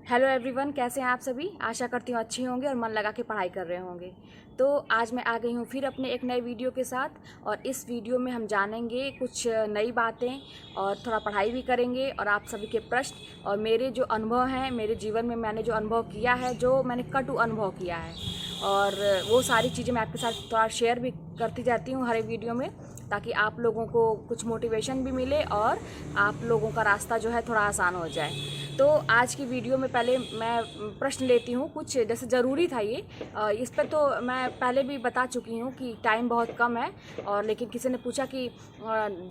Hello everyone, कैसे हैं आप सभी। आशा करती हूँ अच्छे होंगे और मन लगा के पढ़ाई कर रहे होंगे। तो आज मैं आ गई हूँ फिर अपने एक नए वीडियो के साथ और इस वीडियो में हम जानेंगे कुछ नई बातें और थोड़ा पढ़ाई भी करेंगे और आप सभी के प्रश्न और मेरे जो अनुभव हैं, मेरे जीवन में मैंने जो अनुभव किया है, जो मैंने कटु अनुभव किया है, और वो सारी चीज़ें मैं आपके साथ थोड़ा शेयर भी करती जाती हूँ हर एक वीडियो में, ताकि आप लोगों को कुछ मोटिवेशन भी मिले और आप लोगों का रास्ता जो है थोड़ा आसान हो जाए। तो आज की वीडियो में पहले मैं प्रश्न लेती हूँ कुछ, जैसे ज़रूरी था ये। इस पर तो मैं पहले भी बता चुकी हूँ कि टाइम बहुत कम है, और लेकिन किसी ने पूछा कि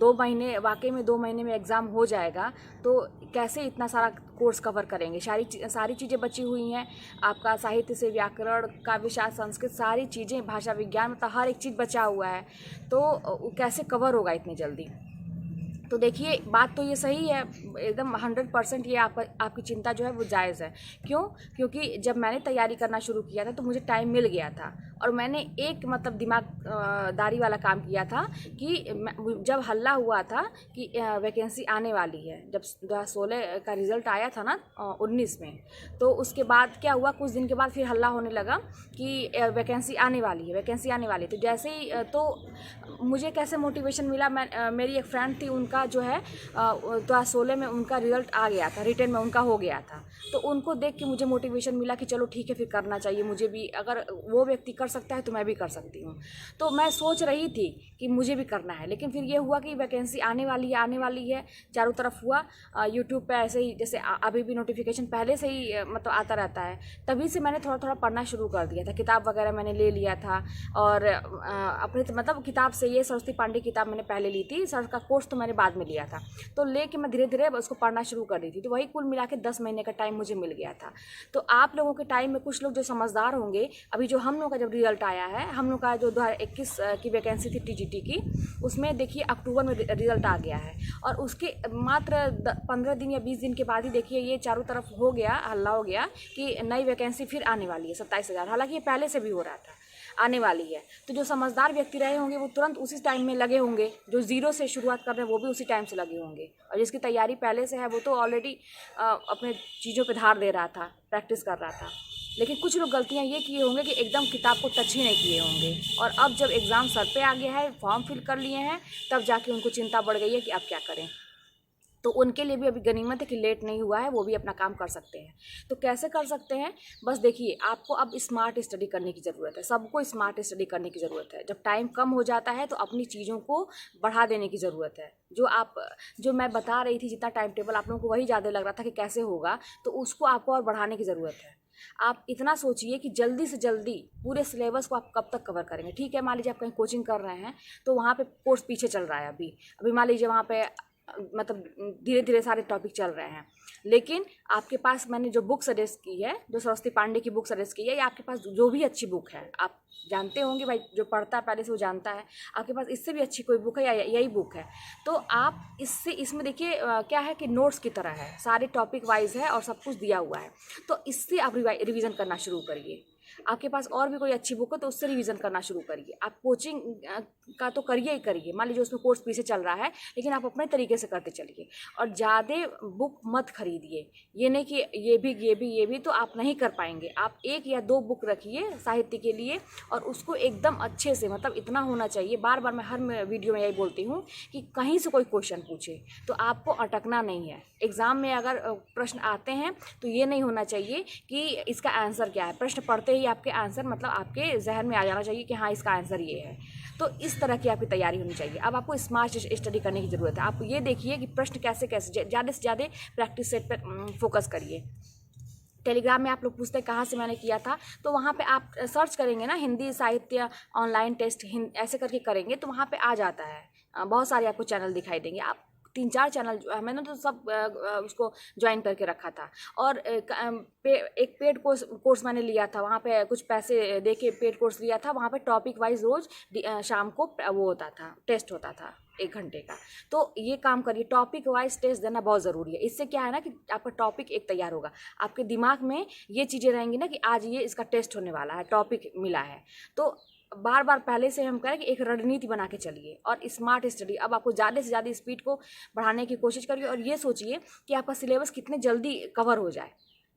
2 महीने, वाकई में 2 महीने में एग्ज़ाम हो जाएगा, तो कैसे इतना सारा कोर्स कवर करेंगे। सारी चीज़ें बची हुई हैं, आपका साहित्य से व्याकरण, काव्य शास्त्र, संस्कृत, सारी चीज़ें, भाषा विज्ञान, मतलब हर एक चीज़ बचा हुआ है। तो कैसे कवर होगा इतनी जल्दी। तो देखिए, बात तो ये सही है, एकदम 100% ये आपकी चिंता जो है वो जायज़ है। क्यों? क्योंकि जब मैंने तैयारी करना शुरू किया था तो मुझे टाइम मिल गया था, और मैंने एक मतलब दिमाग दारी वाला काम किया था कि जब हल्ला हुआ था कि वैकेंसी आने वाली है, जब 2016 का रिज़ल्ट आया था ना 19 में, तो उसके बाद क्या हुआ, कुछ दिन के बाद फिर हल्ला होने लगा कि वैकेंसी आने वाली है, वैकेंसी आने वाली है। तो जैसे ही तो मुझे कैसे मोटिवेशन मिला, मेरी एक फ्रेंड थी, उनका जो है 2016 में उनका रिजल्ट आ गया था, रिटर्न में उनका हो गया था। तो उनको देख के मुझे मोटिवेशन मिला कि चलो ठीक है, फिर करना चाहिए मुझे भी, अगर वो व्यक्ति कर सकता है तो मैं भी कर सकती हूँ। तो मैं सोच रही थी कि मुझे भी करना है, लेकिन फिर ये हुआ कि वैकेंसी आने वाली है, आने वाली है, चारों तरफ हुआ। यूट्यूब पे ऐसे ही, जैसे अभी भी नोटिफिकेशन पहले से ही मतलब आता रहता है, तभी से मैंने थोड़ा थोड़ा पढ़ना शुरू कर दिया था, किताब वगैरह मैंने ले लिया था। और अपने मतलब किताब से, ये सरस्वती पांडे की किताब मैंने पहले ली थी, सर का कोर्स तो मैंने बाद में लिया था, तो लेके मैं धीरे धीरे उसको पढ़ना शुरू कर दी थी। तो वही कुल मिला के 10 महीने का टाइम मुझे मिल गया था। तो आप लोगों के टाइम में कुछ लोग जो समझदार होंगे, अभी जो हम लोग का जब रिजल्ट आया है, हम लोग का जो 2021 की वैकेंसी थी टीजीटी की, उसमें देखिए अक्टूबर में रिजल्ट आ गया है, और उसके मात्र 15 दिन या 20 दिन के बाद ही देखिए ये चारों तरफ हो गया, हल्ला हो गया कि नई वैकेंसी फिर आने वाली है 27,000। हालांकि ये पहले से भी हो रहा था, आने वाली है। तो जो समझदार व्यक्ति रहे होंगे वो तुरंत उसी टाइम में लगे होंगे, जो ज़ीरो से शुरुआत कर रहे हैं वो भी उसी टाइम से लगे होंगे, और जिसकी तैयारी पहले से है वो तो ऑलरेडी अपने चीज़ों पे धार दे रहा था, प्रैक्टिस कर रहा था। लेकिन कुछ लोग गलतियाँ ये किए होंगे कि एकदम किताब को टच ही नहीं किए होंगे, और अब जब एग्ज़ाम सर पे आ गया है, फॉर्म फिल कर लिए हैं, तब जाके उनको चिंता बढ़ गई है कि अब क्या करें। तो उनके लिए भी अभी गनीमत है कि लेट नहीं हुआ है, वो भी अपना काम कर सकते हैं। तो कैसे कर सकते हैं? बस देखिए, आपको अब स्मार्ट स्टडी करने की ज़रूरत है, सबको स्मार्ट स्टडी करने की ज़रूरत है। जब टाइम कम हो जाता है तो अपनी चीज़ों को बढ़ा देने की ज़रूरत है। जो मैं बता रही थी, जितना टाइम टेबल आप लोगों को वही ज़्यादा लग रहा था कि कैसे होगा, तो उसको आपको और बढ़ाने की ज़रूरत है। आप इतना सोचिए कि जल्दी से जल्दी पूरे सिलेबस को आप कब तक कवर करेंगे। ठीक है, मान लीजिए आप कहीं कोचिंग कर रहे हैं, तो वहाँ पे कोर्स पीछे चल रहा है अभी अभी मान लीजिए वहाँ पे मतलब धीरे धीरे सारे टॉपिक चल रहे हैं, लेकिन आपके पास मैंने जो बुक सजेस्ट की है, जो सरस्वती पांडे की बुक सजेस्ट की है, या आपके पास जो भी अच्छी बुक है, आप जानते होंगे भाई, जो पढ़ता है पहले से वो जानता है, आपके पास इससे भी अच्छी कोई बुक है या यही बुक है, तो आप इसमें देखिए क्या है कि नोट्स की तरह है, सारे टॉपिक वाइज है और सब कुछ दिया हुआ है। तो इससे आप रिवीजन करना शुरू करिए। आपके पास और भी कोई अच्छी बुक हो तो उससे रिवीजन करना शुरू करिए। आप कोचिंग का तो करिए ही करिए, मान लीजिए उसमें कोर्स पीछे चल रहा है, लेकिन आप अपने तरीके से करते चलिए, और ज़्यादा बुक मत खरीदिए। ये नहीं कि ये भी तो आप नहीं कर पाएंगे। आप 1 या 2 बुक रखिए साहित्य के लिए, और उसको एकदम अच्छे से, मतलब इतना होना चाहिए, बार बार मैं हर वीडियो में यही बोलती हूँ कि कहीं से कोई क्वेश्चन पूछे तो आपको अटकना नहीं है। एग्ज़ाम में अगर प्रश्न आते हैं तो ये नहीं होना चाहिए कि इसका आंसर क्या है, प्रश्न पढ़ते ही आपके आंसर मतलब आपके जहन में आ जाना चाहिए कि हाँ इसका आंसर ये है। तो इस तरह की आपकी तैयारी होनी चाहिए। अब आपको स्मार्ट स्टडी करने की ज़रूरत है। आप ये देखिए कि प्रश्न कैसे कैसे, ज़्यादा से ज़्यादा प्रैक्टिस सेट पर फोकस करिए। टेलीग्राम में आप लोग पूछते हैं कहाँ से मैंने किया था, तो वहाँ पे आप सर्च करेंगे ना, हिंदी साहित्य ऑनलाइन टेस्ट ऐसे करके करेंगे तो वहाँ पे आ जाता है। बहुत सारे आपको चैनल दिखाई देंगे। आप 3-4 चैनल मैंने तो सब उसको ज्वाइन करके रखा था, और एक पेड कोर्स मैंने लिया था, वहाँ पे कुछ पैसे दे के पेड कोर्स लिया था। वहाँ पे टॉपिक वाइज रोज़ शाम को वो होता था, टेस्ट होता था 1 घंटे का। तो ये काम करिए, टॉपिक वाइज टेस्ट देना बहुत ज़रूरी है। इससे क्या है ना कि आपका टॉपिक एक तैयार होगा, आपके दिमाग में ये चीज़ें रहेंगी ना कि आज ये इसका टेस्ट होने वाला है, टॉपिक मिला है। तो बार बार पहले से हम करें कि एक रणनीति बना के चलिए, और स्मार्ट स्टडी। अब आपको ज़्यादा से ज़्यादा स्पीड को बढ़ाने की कोशिश करिए, और ये सोचिए कि आपका सिलेबस कितने जल्दी कवर हो जाए।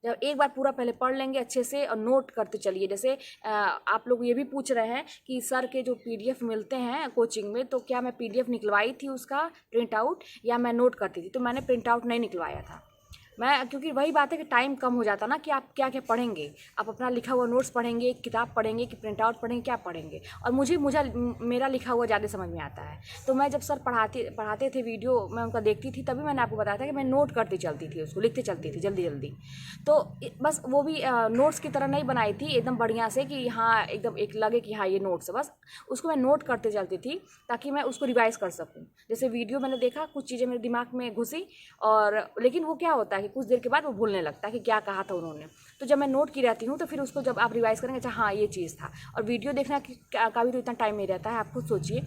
जब एक बार पूरा पहले पढ़ लेंगे अच्छे से और नोट करते चलिए। जैसे आप लोग ये भी पूछ रहे हैं कि सर के जो पीडीएफ मिलते हैं कोचिंग में, तो क्या मैं पीडीएफ निकलवाई थी उसका प्रिंट आउट या मैं नोट करती थी? तो मैंने प्रिंट आउट नहीं निकलवाया था मैं, क्योंकि वही बात है कि टाइम कम हो जाता ना कि आप क्या क्या पढ़ेंगे। आप अपना लिखा हुआ नोट्स पढ़ेंगे, किताब पढ़ेंगे कि प्रिंट आउट पढ़ेंगे, क्या पढ़ेंगे। और मुझे मेरा लिखा हुआ ज़्यादा समझ में आता है। तो मैं जब सर पढ़ाते थे वीडियो मैं उनका देखती थी, तभी मैंने आपको बताया था कि मैं नोट करती चलती थी, उसको लिखते चलती थी जल्दी जल्दी। तो बस वो भी नोट्स की तरह नहीं बनाई थी एकदम बढ़िया से कि हाँ एकदम एक लगे कि हाँ ये नोट्स है, बस उसको मैं नोट करते चलती थी ताकि मैं उसको रिवाइज कर सकूँ। जैसे वीडियो मैंने देखा, कुछ चीज़ें मेरे दिमाग में घुसी, और लेकिन वो क्या होता है कि कुछ देर के बाद वो भूलने लगता है कि क्या कहा था उन्होंने। तो जब मैं नोट की रहती हूँ तो फिर उसको जब आप रिवाइज करेंगे, अच्छा हाँ ये चीज़ था। और वीडियो देखना का भी तो इतना टाइम नहीं रहता है, आप खुद सोचिए।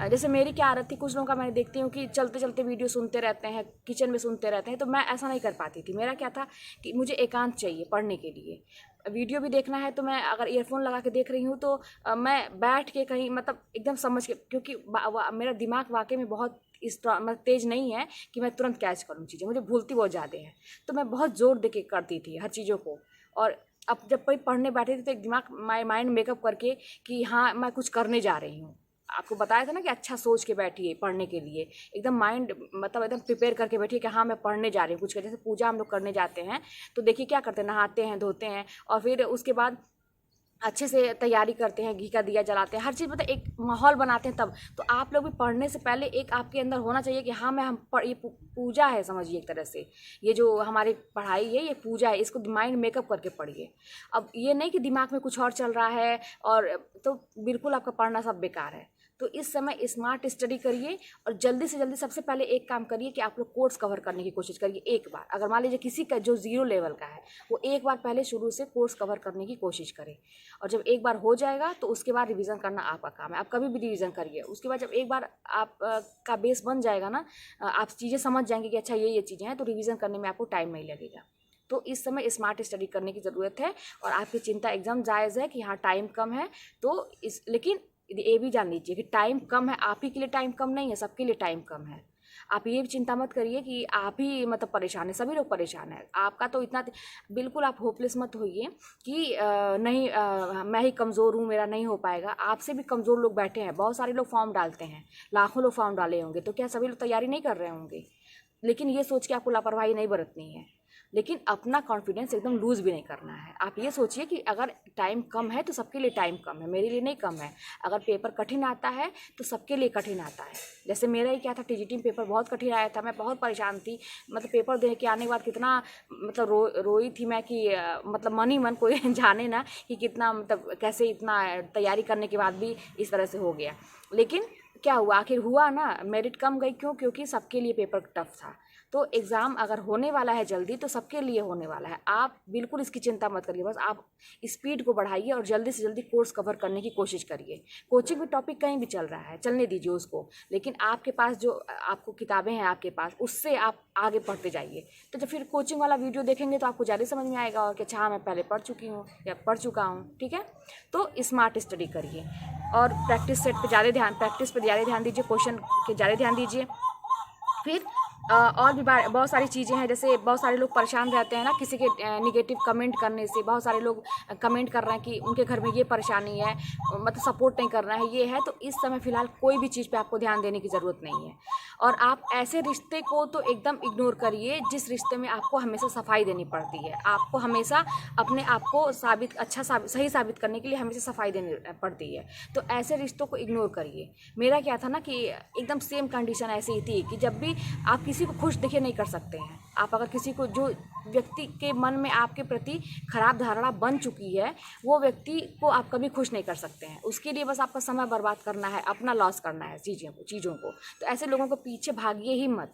जैसे मेरी क्या आदत थी, कुछ लोगों का मैं देखती हूँ कि चलते चलते वीडियो सुनते रहते हैं, किचन में सुनते रहते हैं, तो मैं ऐसा नहीं कर पाती थी। मेरा क्या था कि मुझे एकांत चाहिए पढ़ने के लिए। वीडियो भी देखना है तो मैं अगर ईयरफोन लगा के देख रही हूँ तो मैं बैठ के कहीं मतलब एकदम समझ के, क्योंकि मेरा दिमाग वाकई में बहुत मतलब तेज़ नहीं है कि मैं तुरंत कैच करूँ चीज़ें, मुझे भूलती बहुत ज़्यादा है। तो मैं बहुत ज़ोर दे के करती थी हर चीज़ों को। और अब जब कोई पढ़ने बैठे थे तो एक दिमाग माइंड मेकअप करके कि हाँ मैं कुछ करने जा रही हूँ। आपको बताया था ना कि अच्छा सोच के बैठिए पढ़ने के लिए, एकदम माइंड मतलब एकदम प्रिपेयर करके बैठिए कि हाँ मैं पढ़ने जा रही हूँ कुछ। जैसे पूजा हम लोग करने जाते हैं तो देखिए क्या करते हैं, नहाते हैं धोते हैं और फिर उसके बाद अच्छे से तैयारी करते हैं, घी का दिया जलाते हैं, हर चीज़ मतलब एक माहौल बनाते हैं तब। तो आप लोग भी पढ़ने से पहले एक आपके अंदर होना चाहिए कि हाँ मैं ये पूजा है, समझिए एक तरह से ये जो हमारी पढ़ाई है ये पूजा है, इसको माइंड मेकअप करके पढ़िए। अब ये नहीं कि दिमाग में कुछ और चल रहा है और तो बिल्कुल आपका पढ़ना सब बेकार है। तो इस समय स्मार्ट स्टडी करिए और जल्दी से जल्दी सबसे पहले एक काम करिए कि आप लोग कोर्स कवर करने की कोशिश करिए। एक बार अगर मान लीजिए किसी का जो 0 लेवल का है वो एक बार पहले शुरू से कोर्स कवर करने की कोशिश करें, और जब एक बार हो जाएगा तो उसके बाद रिवीजन करना आपका काम है। आप कभी भी रिवीजन करिए, उसके बाद जब एक बार आप का बेस बन जाएगा ना, आप चीज़ें समझ जाएंगे कि अच्छा ये चीज़ें हैं, तो रिवीजन करने में आपको टाइम नहीं लगेगा। तो इस समय स्मार्ट स्टडी करने की ज़रूरत है। और आपकी चिंता एकदम जायज़ है कि हाँ टाइम कम है, तो लेकिन ये भी जान लीजिए कि टाइम कम है, आप ही के लिए टाइम कम नहीं है, सबके लिए टाइम कम है। आप ये भी चिंता मत करिए कि आप ही मतलब परेशान है, सभी लोग परेशान हैं। आपका तो इतना बिल्कुल आप होपलेस मत होइए कि नहीं मैं ही कमज़ोर हूँ, मेरा नहीं हो पाएगा। आपसे भी कमज़ोर लोग बैठे हैं, बहुत सारे लोग फॉर्म डालते हैं, लाखों लोग फॉर्म डाले होंगे, तो क्या सभी लोग तैयारी नहीं कर रहे होंगे? लेकिन ये सोच के आपको लापरवाही नहीं बरतनी है, लेकिन अपना कॉन्फिडेंस एकदम लूज़ भी नहीं करना है। आप ये सोचिए कि अगर टाइम कम है तो सबके लिए टाइम कम है, मेरे लिए नहीं कम है। अगर पेपर कठिन आता है तो सबके लिए कठिन आता है। जैसे मेरा ही क्या था, टीजीटी में पेपर बहुत कठिन आया था, मैं बहुत परेशान थी। मतलब पेपर देने के आने के बाद कितना मतलब रोई थी मैं कि मतलब मन ही मन कोई जाने ना कि कितना मतलब कैसे इतना तैयारी करने के बाद भी इस तरह से हो गया। लेकिन क्या हुआ, आखिर हुआ ना, मेरिट कम गई। क्यों? क्योंकि सबके लिए पेपर टफ था। तो एग्ज़ाम अगर होने वाला है जल्दी तो सबके लिए होने वाला है। आप बिल्कुल इसकी चिंता मत करिए, बस आप स्पीड को बढ़ाइए और जल्दी से जल्दी कोर्स कवर करने की कोशिश करिए। कोचिंग में टॉपिक कहीं भी चल रहा है, चलने दीजिए उसको, लेकिन आपके पास जो आपको किताबें हैं आपके पास, उससे आप आगे पढ़ते जाइए। तो जब फिर कोचिंग वाला वीडियो देखेंगे तो आपको ज़्यादा समझ में आएगा और कि अच्छा हाँ मैं पहले पढ़ चुकी हूँ या पढ़ चुका हूँ। ठीक है, तो स्मार्ट स्टडी करिए और प्रैक्टिस सेट पे ज़्यादा ध्यान, प्रैक्टिस पे ज़्यादा ध्यान दीजिए, क्वेश्चन के ज़्यादा ध्यान दीजिए। फिर और भी बहुत सारी चीज़ें हैं। जैसे बहुत सारे लोग परेशान रहते हैं ना किसी के निगेटिव कमेंट करने से। बहुत सारे लोग कमेंट कर रहे हैं कि उनके घर में ये परेशानी है, मतलब सपोर्ट नहीं करना है, ये है। तो इस समय फ़िलहाल कोई भी चीज़ पे आपको ध्यान देने की ज़रूरत नहीं है। और आप ऐसे रिश्ते को तो एकदम इग्नोर करिए जिस रिश्ते में आपको हमेशा सफाई देनी पड़ती है। आपको हमेशा अपने आप को सही साबित करने के लिए हमेशा सफाई देनी पड़ती है। तो ऐसे रिश्तों को इग्नोर करिए। मेरा क्या था ना कि एकदम सेम कंडीशन ऐसी ही थी कि जब भी आप किसी को खुश देखिए नहीं कर सकते हैं। आप अगर किसी को, जो व्यक्ति के मन में आपके प्रति खराब धारणा बन चुकी है, वो व्यक्ति को आप कभी खुश नहीं कर सकते हैं। उसके लिए बस आपका समय बर्बाद करना है, अपना लॉस करना है चीज़ों को। तो ऐसे लोगों को पीछे भागिए ही मत।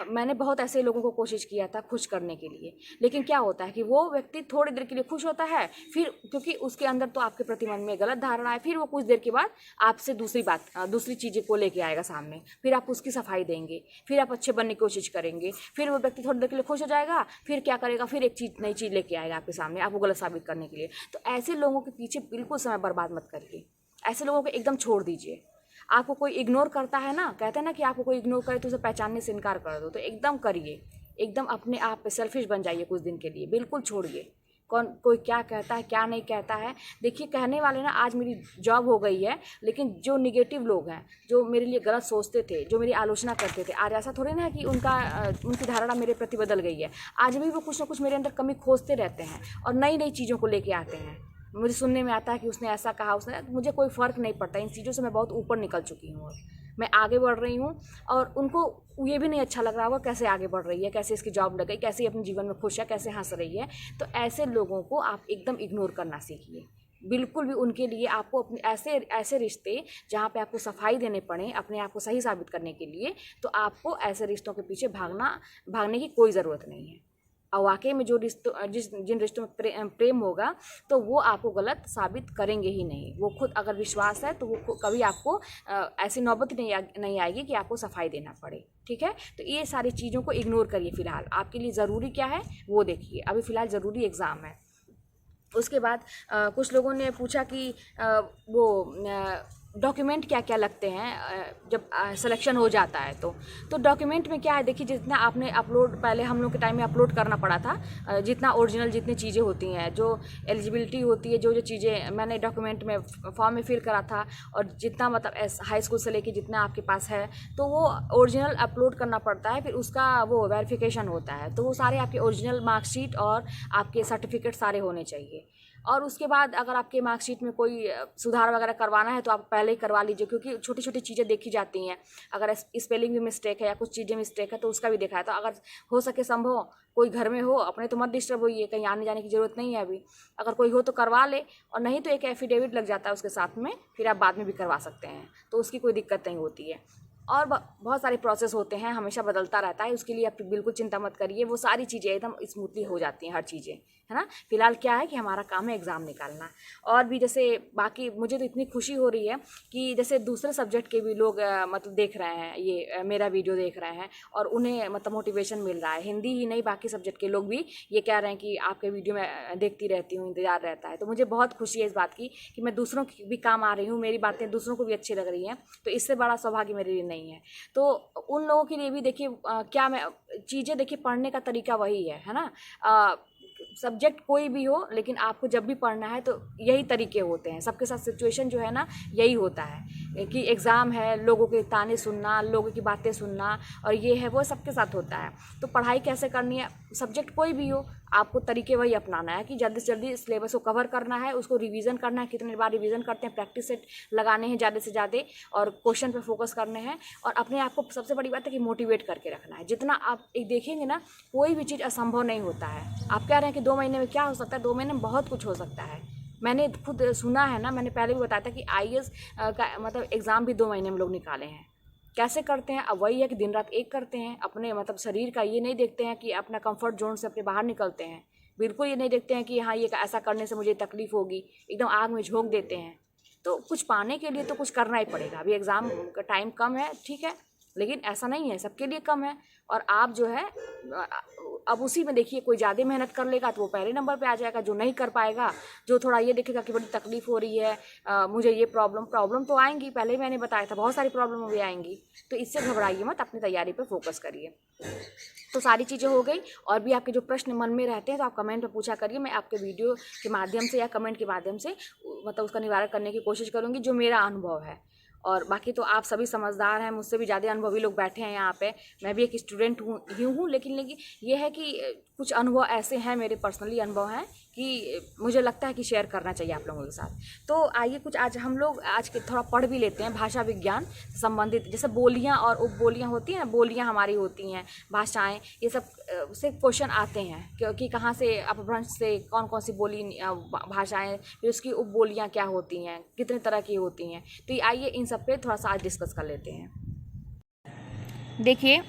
मैंने बहुत ऐसे लोगों को कोशिश किया था खुश करने के लिए, लेकिन क्या होता है कि वो व्यक्ति थोड़ी देर के लिए खुश होता है, फिर क्योंकि उसके अंदर तो आपके प्रति मन में गलत धारणा है, फिर वो कुछ देर के बाद आपसे दूसरी चीज़ें को लेके आएगा सामने, फिर आप उसकी सफाई देंगे, फिर आप अच्छे बनने की कोशिश करेंगे, फिर वो व्यक्ति थोड़ी देर के लिए खुश हो जाएगा, फिर क्या करेगा, फिर एक नई चीज़ लेके आएगा आपके सामने, आपको गलत साबित करने के लिए। तो ऐसे लोगों के पीछे बिल्कुल समय बर्बाद मत करिए, ऐसे लोगों को एकदम छोड़ दीजिए। आपको कोई इग्नोर करता है ना, कहते हैं ना कि आपको कोई इग्नोर करे तो उसे पहचानने से इनकार कर दो, तो एकदम करिए, एकदम अपने आप पे सेल्फिश बन जाइए कुछ दिन के लिए, बिल्कुल छोड़िए कोई क्या कहता है क्या नहीं कहता है। देखिए कहने वाले ना, आज मेरी जॉब हो गई है, लेकिन जो निगेटिव लोग हैं, जो मेरे लिए गलत सोचते थे, जो मेरी आलोचना करते थे, आज ऐसा थोड़ी ना है कि उनकी धारणा मेरे प्रति बदल गई है। आज भी वो कुछ ना कुछ मेरे अंदर कमी खोजते रहते हैं और नई नई चीज़ों को लेके आते हैं। मुझे सुनने में आता है कि उसने ऐसा कहा, उसने, मुझे कोई फ़र्क नहीं पड़ता। इन चीज़ों से मैं बहुत ऊपर निकल चुकी हूँ, मैं आगे बढ़ रही हूँ। और उनको ये भी नहीं अच्छा लग रहा होगा कैसे आगे बढ़ रही है, कैसे इसकी जॉब लग गई, कैसे अपने जीवन में खुश है, कैसे हंस रही है। तो ऐसे लोगों को आप एकदम इग्नोर करना सीखिए। बिल्कुल भी उनके लिए आपको अपने ऐसे रिश्ते जहाँ पे आपको सफाई देने पड़े अपने आप को सही साबित करने के लिए, तो आपको ऐसे रिश्तों के पीछे भागने की कोई ज़रूरत नहीं है। और वाकई में जो जिन रिश्तों में प्रेम होगा तो वो आपको गलत साबित करेंगे ही नहीं। वो खुद अगर विश्वास है तो वो कभी आपको ऐसी नौबत नहीं आएगी कि आपको सफाई देना पड़े। ठीक है, तो ये सारी चीज़ों को इग्नोर करिए। फ़िलहाल आपके लिए ज़रूरी क्या है वो देखिए। अभी फ़िलहाल ज़रूरी एग्ज़ाम है। उसके बाद कुछ लोगों ने पूछा कि वो डॉक्यूमेंट क्या क्या लगते हैं जब सिलेक्शन हो जाता है। तो डॉक्यूमेंट में क्या है, देखिए जितना आपने अपलोड, पहले हम लोग के टाइम में अपलोड करना पड़ा था, जितना ओरिजिनल जितनी चीज़ें होती हैं, जो एलिजिबिलिटी होती है, जो चीज़ें मैंने डॉक्यूमेंट में फॉर्म में फिल करा था, और जितना मतलब हाई स्कूल से लेके जितना आपके पास है, तो वो ओरिजिनल अपलोड करना पड़ता है। फिर उसका वो वेरिफिकेशन होता है, तो वो सारे आपके ओरिजिनल मार्कशीट और आपके सर्टिफिकेट सारे होने चाहिए। और उसके बाद अगर आपके मार्कशीट में कोई सुधार वगैरह करवाना है तो आप पहले ही करवा लीजिए, क्योंकि छोटी छोटी चीज़ें देखी जाती हैं। अगर स्पेलिंग भी मिस्टेक है या कुछ चीज़ें मिस्टेक है तो उसका भी देखा है। तो अगर हो सके संभव कोई घर में हो, अपने तो मत डिस्टर्ब होइए, कहीं आने जाने की ज़रूरत नहीं है अभी। अगर कोई हो तो करवा ले, और नहीं तो एक एफिडेविट लग जाता है उसके साथ में, फिर आप बाद में भी करवा सकते हैं, तो उसकी कोई दिक्कत नहीं होती है। और बहुत सारे प्रोसेस होते हैं, हमेशा बदलता रहता है, उसके लिए आप बिल्कुल चिंता मत करिए। वो सारी चीज़ें एकदम स्मूथली हो जाती हैं, हर चीज़ें, है ना। फिलहाल क्या है कि हमारा काम है एग्ज़ाम निकालना। और भी जैसे बाकी मुझे तो इतनी खुशी हो रही है कि जैसे दूसरे सब्जेक्ट के भी लोग मतलब देख रहे हैं, ये मेरा वीडियो देख रहे हैं, और उन्हें मतलब मोटिवेशन मिल रहा है। हिंदी ही नहीं, बाकी सब्जेक्ट के लोग भी ये कह रहे हैं कि आपके वीडियो में देखती रहती हूँ, इंतज़ार रहता है। तो मुझे बहुत खुशी है इस बात की कि मैं दूसरों की भी काम आ रही हूँ, मेरी बातें दूसरों को भी अच्छी लग रही हैं। तो इससे बड़ा सौभाग्य मेरे लिए नहीं है। तो उन लोगों के लिए भी देखिए, क्या मैं चीज़ें, देखिए पढ़ने का तरीका वही है ना। सब्जेक्ट कोई भी हो, लेकिन आपको जब भी पढ़ना है तो यही तरीके होते हैं। सबके साथ सिचुएशन जो है ना यही होता है कि एग्ज़ाम है, लोगों के ताने सुनना, लोगों की बातें सुनना, और ये है वो सबके साथ होता है। तो पढ़ाई कैसे करनी है, सब्जेक्ट कोई भी हो, आपको तरीके वही अपनाना है कि जल्दी से जल्दी सिलेबस को कवर करना है, उसको रिवीजन करना है। कितने बार रिवीजन करते हैं, प्रैक्टिस सेट लगाने हैं ज़्यादा से ज़्यादा, और क्वेश्चन पे फोकस करने हैं। और अपने आप को सबसे बड़ी बात है कि मोटिवेट करके रखना है। जितना आप एक देखेंगे ना, कोई भी चीज़ असंभव नहीं होता है। आप कह रहे हैं कि 2 महीने में क्या हो सकता है, 2 महीने में बहुत कुछ हो सकता है। मैंने खुद सुना है ना, मैंने पहले भी बताया था कि IAS का मतलब एग्ज़ाम भी 2 महीने में लोग निकाले हैं। कैसे करते हैं, अब वही है कि दिन रात एक करते हैं। अपने मतलब शरीर का ये नहीं देखते हैं कि अपना कंफर्ट जोन से अपने बाहर निकलते हैं। बिल्कुल ये नहीं देखते हैं कि हाँ ये ऐसा करने से मुझे तकलीफ़ होगी, एकदम आग में झोंक देते हैं। तो कुछ पाने के लिए तो कुछ करना ही पड़ेगा। अभी एग्ज़ाम का टाइम कम है, ठीक है, लेकिन ऐसा नहीं है, सबके लिए कम है। और आप जो है अब उसी में देखिए, कोई ज़्यादा मेहनत कर लेगा तो वो पहले नंबर पे आ जाएगा। जो नहीं कर पाएगा, जो थोड़ा ये देखेगा कि बड़ी तकलीफ़ हो रही है, मुझे ये प्रॉब्लम तो आएंगी, पहले ही मैंने बताया था, बहुत सारी प्रॉब्लम भी आएंगी। तो इससे घबराइए मत, अपनी तैयारी पर फोकस करिए। तो सारी चीज़ें हो गई। और भी आपके जो प्रश्न मन में रहते हैं तो आप कमेंट में पूछा करिए, मैं आपके वीडियो के माध्यम से या कमेंट के माध्यम से मतलब उसका निवारण करने की कोशिश करूँगी, जो मेरा अनुभव है। और बाकी तो आप सभी समझदार हैं, मुझसे भी ज़्यादा अनुभवी लोग बैठे हैं यहाँ पे। मैं भी एक स्टूडेंट हूँ, लेकिन ये है कि कुछ अनुभव ऐसे हैं, मेरे पर्सनली अनुभव हैं कि मुझे लगता है कि शेयर करना चाहिए आप लोगों के साथ। तो आइए कुछ आज हम लोग आज के थोड़ा पढ़ भी लेते हैं भाषा विज्ञान संबंधित। जैसे बोलियां और उपबोलियां होती हैं, बोलियां हमारी होती हैं, भाषाएं, ये सब से क्वेश्चन आते हैं क्योंकि कहाँ से अपभ्रंश से कौन कौन सी बोली भाषाएं, फिर उसकी उपबोलियां क्या होती हैं, कितने तरह की होती हैं। तो आइए इन सब पे थोड़ा सा आज डिस्कस कर लेते हैं। देखिए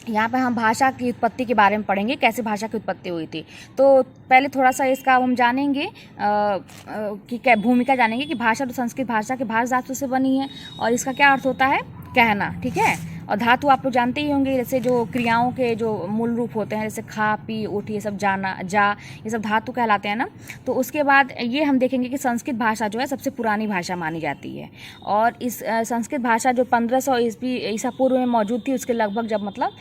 यहाँ पे हम भाषा की उत्पत्ति के बारे में पढ़ेंगे, कैसे भाषा की उत्पत्ति हुई थी। तो पहले थोड़ा सा इसका हम जानेंगे कि क्या भूमिका जानेंगे कि भाषा तो संस्कृत भाषा के भाषा धातु से बनी है, और इसका क्या अर्थ होता है, कहना, ठीक है। और धातु आप लोग जानते ही होंगे, जैसे जो क्रियाओं के जो मूल रूप होते हैं, जैसे खा पी उठ, ये सब जाना जा, ये सब धातु कहलाते हैं ना। तो उसके बाद ये हम देखेंगे कि संस्कृत भाषा जो है सबसे पुरानी भाषा मानी जाती है। और इस संस्कृत भाषा जो 1500 ईसा पूर्व में मौजूद थी, उसके लगभग जब मतलब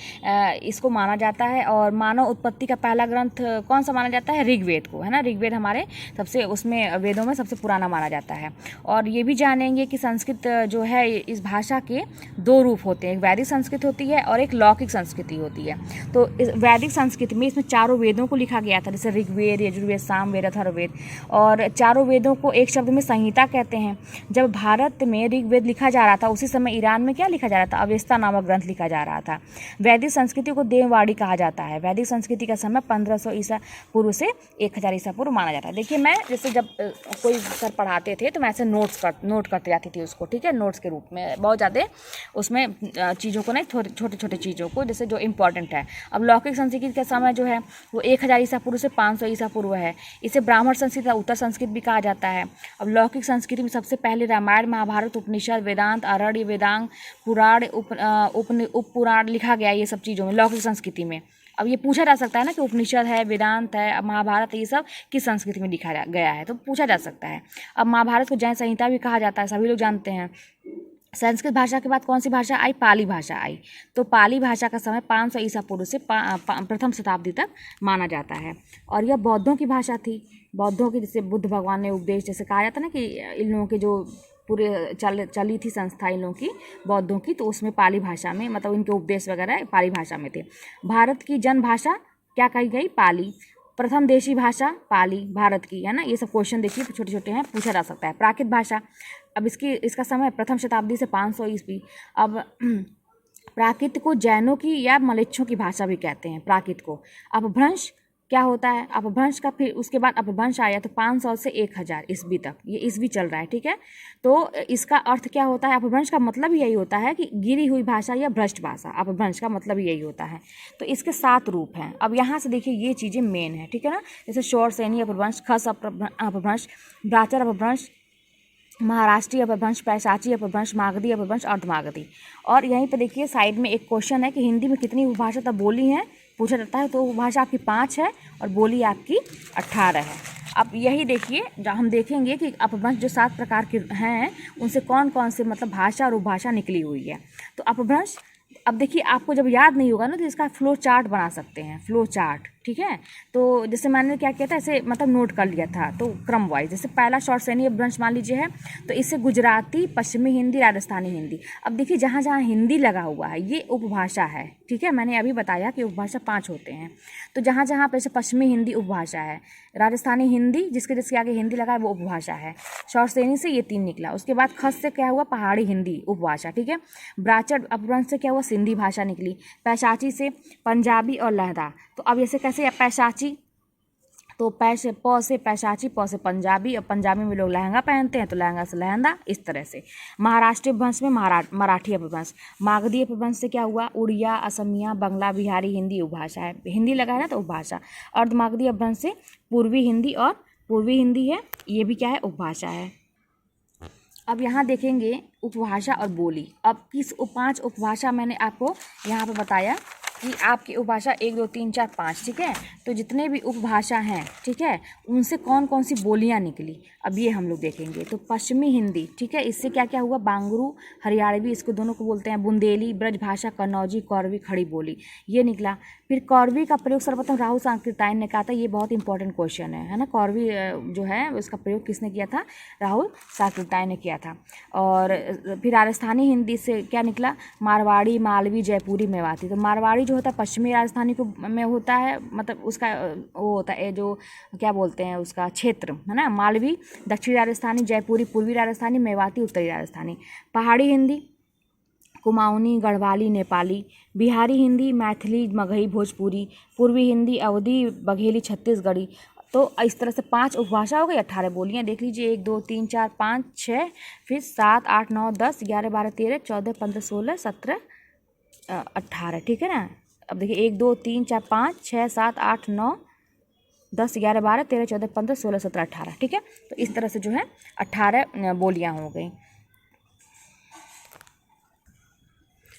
इसको माना जाता है। और मानव उत्पत्ति का पहला ग्रंथ कौन सा माना जाता है? ऋग्वेद को, है ना। ऋग्वेद हमारे सबसे उसमें वेदों में सबसे पुराना माना जाता है। और ये भी जानेंगे कि संस्कृत जो है इस भाषा के दो रूप होते हैं, एक वैदिक संस्कृत होती है और एक लौकिक संस्कृति होती है। तो इस वैदिक संस्कृति में इसमें चारों वेदों को लिखा गया था, जैसे ऋग्वेद, यजुर्वेद, सामवेद, अथर्ववेद। और चारों वेदों को एक शब्द में संहिता कहते हैं। जब भारत में ऋग्वेद लिखा जा रहा था, उसी समय ईरान में क्या लिखा जा रहा था? अवेस्ता नामक ग्रंथ लिखा जा रहा था। वैदिक संस्कृति को देववाणी कहा जाता है। वैदिक संस्कृति का समय 1500 ईसा पूर्व से 1000 ईसा पूर्व माना जाता है। देखिए, मैं जैसे जब कोई सर पढ़ाते थे तो मैं ऐसे नोट करते जाती थी उसको, ठीक है, नोट्स के रूप में। बहुत ज़्यादा उसमें चीज़ों को नहीं, छोटे छोटे चीज़ों को, जैसे जो इंपॉर्टेंट है। अब लौकिक संस्कृति का समय जो है वो 1000 ईसा पूर्व से 500 ईसा पूर्व है। इसे ब्राह्मण संस्कृत या उत्तर संस्कृत भी कहा जाता है। अब लौकिक संस्कृति में सबसे पहले रामायण, महाभारत, उपनिषद, वेदांत, आरण्य, वेदांग, पुराण, उप पुराण लिखा गया ये सब चीज़ों में, लौकिक संस्कृति में। अब ये पूछा जा सकता है ना कि उपनिषद है, वेदांत है, महाभारत, ये सब किस संस्कृति में लिखा गया है, तो पूछा जा सकता है। अब महाभारत को जैन संहिता भी कहा जाता है, सभी लोग जानते हैं। संस्कृत भाषा के बाद कौन सी भाषा आई? पाली भाषा आई। तो पाली भाषा का समय 500 ईसा पूर्व से प्रथम शताब्दी तक माना जाता है। और यह बौद्धों की भाषा थी। बौद्धों की, जैसे बुद्ध भगवान ने उपदेश, जैसे कहा जाता ना कि इन लोगों के जो पूरे चली थी संस्था इन लोगों की, बौद्धों की, तो उसमें पाली भाषा में मतलब इनके उपदेश वगैरह पाली भाषा में थे। भारत की जन भाषा क्या कही गई? पाली। प्रथम देशी भाषा पाली भारत की, है ना। ये सब क्वेश्चन देखिए छोटे छोटे हैं, पूछा जा सकता है। प्राकृत भाषा, अब इसका समय प्रथम शताब्दी से 500 ईस्वी। अब प्राकृत को जैनों की या मलेच्छों की भाषा भी कहते हैं, प्राकृत को। अपभ्रंश क्या होता है? अपभ्रंश का फिर उसके बाद अपभ्रंश आया, तो 500 से 1000 ईस्वी तक, ये ईस्वी चल रहा है, ठीक है। तो इसका अर्थ क्या होता है? अपभ्रंश का मतलब यही होता है कि गिरी हुई भाषा या भ्रष्ट भाषा। अपभ्रंश का मतलब यही होता है। तो इसके 7 रूप हैं। अब यहाँ से देखिए ये चीज़ें मेन है, ठीक है ना। जैसे शौर सैनी अपभ्रंश, खस अपभ्रंश, ब्राचर अपभ्रंश, महाराष्ट्रीय अपभ्रंश, पैशाची अपभ्रंश, मागधी अपभ्रंश, अर्धमागधी। और यहीं पर देखिए साइड में एक क्वेश्चन है कि हिंदी में कितनी उपभाषा तब बोली हैं, पूछा जाता है। तो उपभाषा आपकी 5 है और बोली आपकी 18 है। अब यही देखिए, हम देखेंगे कि अपभ्रंश जो 7 प्रकार के हैं उनसे कौन कौन से मतलब भाषा और उपभाषा निकली हुई है। तो अपभ्रंश, अब देखिए आपको जब याद नहीं होगा ना तो इसका फ्लो चार्ट बना सकते हैं, फ्लो चार्ट, ठीक है। तो जैसे मैंने क्या किया था, ऐसे मतलब नोट कर लिया था, तो क्रम वाइज। जैसे पहला शौर सैनी अपभ्रंश मान लीजिए है, तो इससे गुजराती, पश्चिमी हिंदी, राजस्थानी हिंदी। अब देखिए जहाँ जहाँ हिंदी लगा हुआ है ये उपभाषा है, ठीक है। मैंने अभी बताया कि उपभाषा 5 होते हैं। तो जहाँ जहाँ पे पश्चिमी हिंदी उपभाषा है, राजस्थानी हिंदी जिसके आगे हिंदी लगा है वो उपभाषा है। शौर सैनी से ये 3 निकला। उसके बाद खस से क्या हुआ? पहाड़ी हिंदी उपभाषा, ठीक है। ब्राचर अपभ्रंश से क्या हुआ? सिंधी भाषा निकली। पैशाची से पंजाबी और लहदा। तो अब ऐसे कैसे? पैशाची, तो प से पैशाची, प से पंजाबी, और पंजाबी में लोग लहंगा पहनते हैं तो लहंगा से लहंदा, इस तरह से। महाराष्ट्रीय अपभ्रंश में मराठी अपभ्रंश। मागधी अपभ्रंश से क्या हुआ? उड़िया, असमिया, बंगला, बिहारी हिंदी उपभाषा है, हिंदी लगा है ना तो उपभाषा। अर्धमागधी अपभ्रंश से पूर्वी हिंदी, और पूर्वी हिंदी है ये भी क्या है? उपभाषा है। अब यहाँ देखेंगे उपभाषा और बोली। अब किस 5 उपभाषा मैंने आपको यहाँ पर बताया कि आपकी उपभाषा 1 2 3 4 5, ठीक है। तो जितने भी उपभाषा हैं, ठीक है, उनसे कौन कौन सी बोलियां निकली, अब ये हम लोग देखेंगे। तो पश्चिमी हिंदी, ठीक है, इससे क्या क्या हुआ? बांगरू, हरियाणवी, इसको दोनों को बोलते हैं। बुंदेली, ब्रजभाषा, कन्नौजी, कौरवी, खड़ी बोली, ये निकला। फिर कौरवी का प्रयोग सर्वप्रथम राहुल सांकृत्यायन ने कहा था। ये बहुत इंपॉर्टेंट क्वेश्चन है ना। कौरवी जो है उसका प्रयोग किसने किया था? राहुल सांकृत्यायन ने किया था। और फिर राजस्थानी हिंदी से क्या निकला? मारवाड़ी, मालवी, जयपुरी, मेवाती। तो मारवाड़ी जो होता है पश्चिमी राजस्थानी को में होता है, मतलब उसका वो होता है जो क्या बोलते हैं उसका क्षेत्र, है ना। मालवी दक्षिणी राजस्थानी, जयपुरी पूर्वी राजस्थानी, मेवाती उत्तरी राजस्थानी। पहाड़ी हिंदी कुमाऊनी, गढ़वाली, नेपाली। बिहारी हिंदी मैथिली, मगही, भोजपुरी। पूर्वी हिंदी अवधी, बघेली, छत्तीसगढ़ी। तो इस तरह से 5 उपभाषा हो गई, 18 बोलियाँ। देख लीजिए 1 2 3 4 5 6, फिर 7 8 9 10 11 12 13 14 15 16 17 18, ठीक है ना। अब देखिए 1 2 3 4 5 6 7 8 9 10 11 12 13 14 15 16 17 18, ठीक है। तो इस तरह से जो है 18 बोलियाँ हो गई।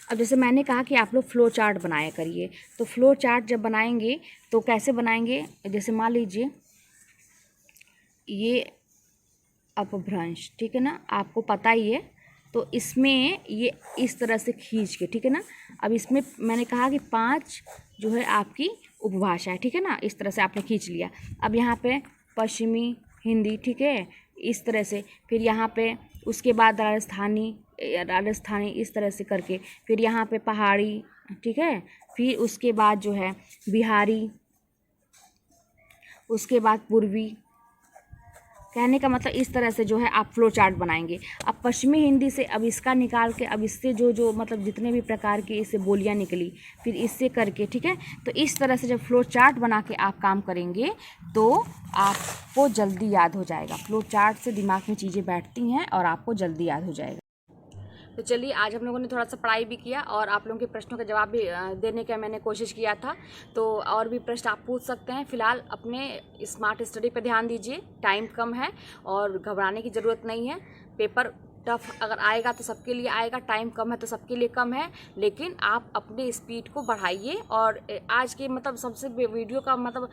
अब जैसे मैंने कहा कि आप लोग फ्लो चार्ट बनाया करिए, तो फ्लो चार्ट जब बनाएंगे तो कैसे बनाएंगे, जैसे मान लीजिए ये अपभ्रंश, ठीक है ना, आपको पता ही है, तो इसमें ये इस तरह से खींच के, ठीक है ना। अब इसमें मैंने कहा कि 5 जो है आपकी उपभाषा है, ठीक है ना, इस तरह से आपने खींच लिया। अब यहाँ पे पश्चिमी हिंदी, ठीक है, इस तरह से, फिर यहाँ पे उसके बाद राजस्थानी इस तरह से करके, फिर यहाँ पे पहाड़ी, ठीक है, फिर उसके बाद जो है बिहारी, उसके बाद पूर्वी। कहने का मतलब इस तरह से जो है आप फ्लो चार्ट बनाएंगे। अब पश्चिमी हिंदी से अब इसका निकाल के, अब इससे जो मतलब जितने भी प्रकार की इससे बोलियां निकली, फिर इससे करके, ठीक है, तो इस तरह से जब फ्लो चार्ट बना के आप काम करेंगे तो आपको जल्दी याद हो जाएगा। फ्लो चार्ट से दिमाग में चीज़ें बैठती हैं और आपको जल्दी याद हो जाएगा। तो चलिए, आज हम लोगों ने थोड़ा सा पढ़ाई भी किया और आप लोगों के प्रश्नों का जवाब भी देने का मैंने कोशिश किया था। तो और भी प्रश्न आप पूछ सकते हैं। फ़िलहाल अपने स्मार्ट स्टडी पर ध्यान दीजिए, टाइम कम है और घबराने की ज़रूरत नहीं है। पेपर टफ अगर आएगा तो सबके लिए आएगा, टाइम कम है तो सबके लिए कम है, लेकिन आप अपने स्पीड को बढ़ाइए। और आज के मतलब सबसे वीडियो का मतलब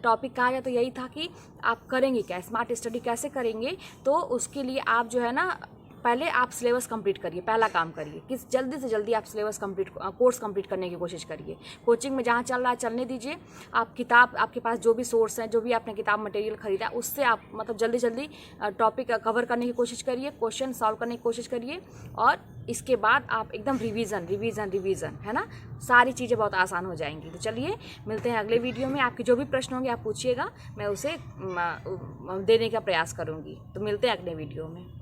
टॉपिक कहा जाए तो यही था कि आप करेंगे क्या, स्मार्ट स्टडी कैसे करेंगे। तो उसके लिए आप जो है ना, पहले आप सिलेबस कंप्लीट करिए, पहला काम करिए कि जल्दी से जल्दी आप सिलेबस कंप्लीट, कोर्स कंप्लीट करने की कोशिश करिए। कोचिंग में जहाँ चल रहा है चलने दीजिए। आप किताब, आपके पास जो भी सोर्स हैं, जो भी आपने किताब मटेरियल खरीदा है, उससे आप मतलब जल्दी जल्दी टॉपिक कवर करने की कोशिश करिए, क्वेश्चन सॉल्व करने की कोशिश करिए। और इसके बाद आप एकदम रिवीजन, है ना, सारी चीज़ें बहुत आसान हो जाएंगी। तो चलिए, मिलते हैं अगले वीडियो में। आपके जो भी प्रश्न होंगे आप पूछिएगा, मैं उसे देने का प्रयास करूँगी। तो मिलते हैं अगले वीडियो में।